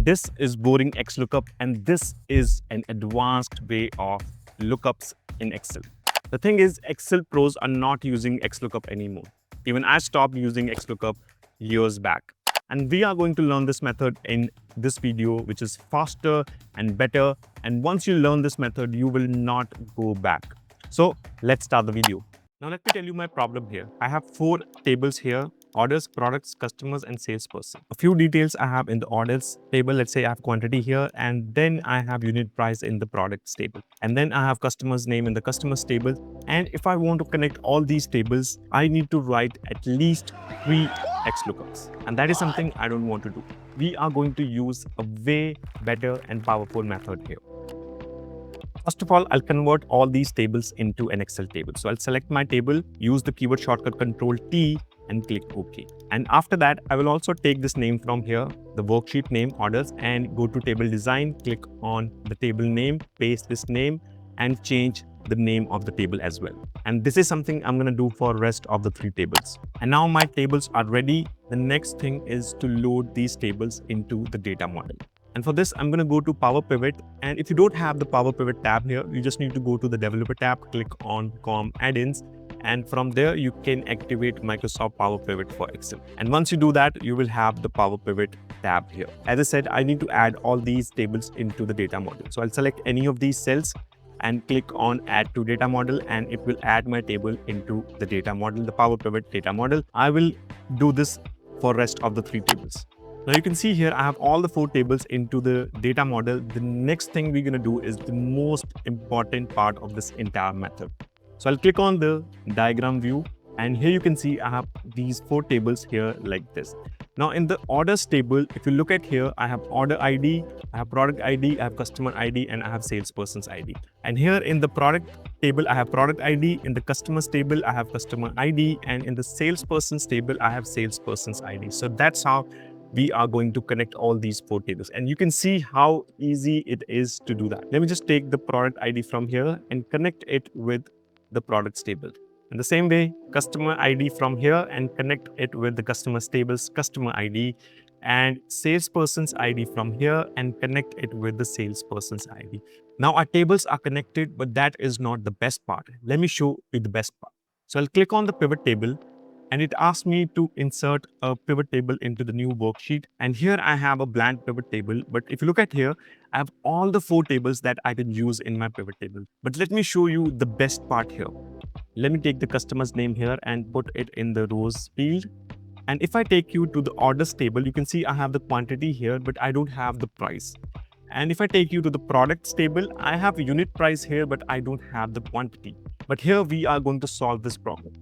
This is boring XLOOKUP, and this is an advanced way of lookups in Excel. The thing is, Excel pros are not using XLOOKUP anymore. Even I stopped using XLOOKUP years back. And we are going to learn this method in this video, which is faster and better. And once you learn this method, you will not go back. So let's start the video. Now let me tell you my problem here. I have 4 tables here: orders, products, customers, and salesperson. A few details I have in the orders table. Let's say I have quantity here, and then I have unit price in the products table. And then I have customer's name in the customers table. And if I want to connect all these tables, I need to write at least 3 XLOOKUPs. And that is something I don't want to do. We are going to use a way better and powerful method here. First of all, I'll convert all these tables into an Excel table. So I'll select my table, use the keyboard shortcut Control-T and click OK. And after that, I will also take this name from here, the worksheet name, orders, and go to table design, click on the table name, paste this name, and change the name of the table as well. And this is something I'm going to do for rest of the 3 tables. And now my tables are ready. The next thing is to load these tables into the data model. And for this, I'm going to go to Power Pivot. And if you don't have the Power Pivot tab here, you just need to go to the Developer tab, click on COM Add-ins. And from there, you can activate Microsoft Power Pivot for Excel. And once you do that, you will have the Power Pivot tab here. As I said, I need to add all these tables into the data model. So I'll select any of these cells and click on Add to Data Model, and it will add my table into the data model, the Power Pivot data model. I will do this for rest of the 3 tables. Now you can see here, I have all the 4 tables into the data model. The next thing we're going to do is the most important part of this entire method. So I'll click on the diagram view, and here you can see I have these 4 tables here like this. Now in the orders table, if you look at here, I have order ID, I have product ID, I have customer ID, and I have salesperson's ID. And here in the product table, I have product ID. In the customers table, I have customer ID. And in the salesperson's table, I have salesperson's ID. So that's how we are going to connect all these 4 tables. And you can see how easy it is to do that. Let me just take the product ID from here and connect it with the products table. In the same way, customer ID from here and connect it with the customer's table's customer ID, and salesperson's ID from here and connect it with the salesperson's ID. Now our tables are connected, but that is not the best part. Let me show you the best part. So I'll click on the pivot table, and it asks me to insert a pivot table into the new worksheet. And here I have a blank pivot table. But if you look at here, I have all the 4 tables that I can use in my pivot table. But let me show you the best part here. Let me take the customer's name here and put it in the rows field. And if I take you to the orders table, you can see I have the quantity here, but I don't have the price. And if I take you to the products table, I have a unit price here, but I don't have the quantity. But here we are going to solve this problem.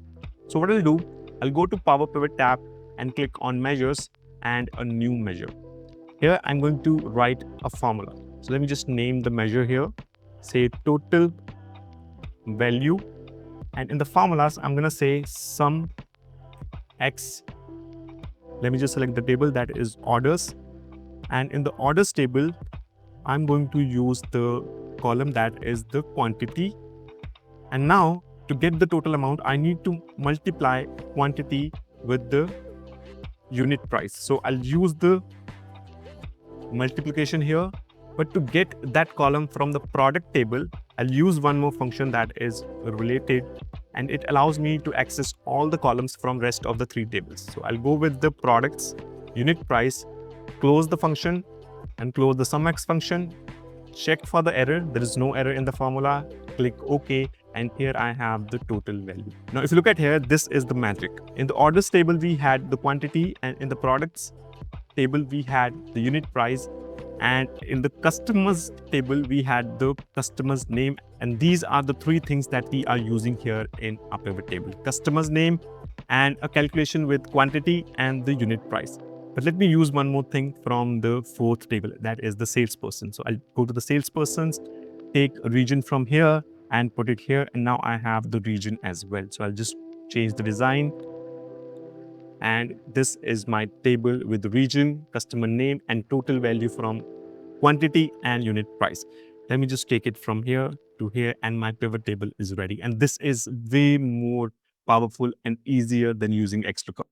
So what I'll do, I'll go to Power Pivot tab and click on Measures and a new measure. Here I'm going to write a formula. So let me just name the measure here, say total value. And in the formulas, I'm going to say sum X. Let me just select the table that is orders. And in the orders table, I'm going to use the column that is the quantity. And now to get the total amount, I need to multiply quantity with the unit price. So I'll use the multiplication here. But to get that column from the product table, I'll use one more function that is related, and it allows me to access all the columns from rest of the 3 tables. So I'll go with the products, unit price, close the function and close the SUMX function, check for the error. There is no error in the formula, click OK, and here I have the total value. Now if you look at here, this is the magic. In the orders table, we had the quantity, and in the products table, we had the unit price. And in the customers table, we had the customer's name. And these are the 3 things that we are using here in our pivot table: customer's name and a calculation with quantity and the unit price. But let me use one more thing from the 4th table, that is the salesperson. So I'll go to the salespersons, take a region from here and put it here. And now I have the region as well. So I'll just change the design. And this is my table with the region, customer name, and total value from quantity and unit price. Let me just take it from here to here, and my pivot table is ready. And this is way more powerful and easier than using XLOOKUP.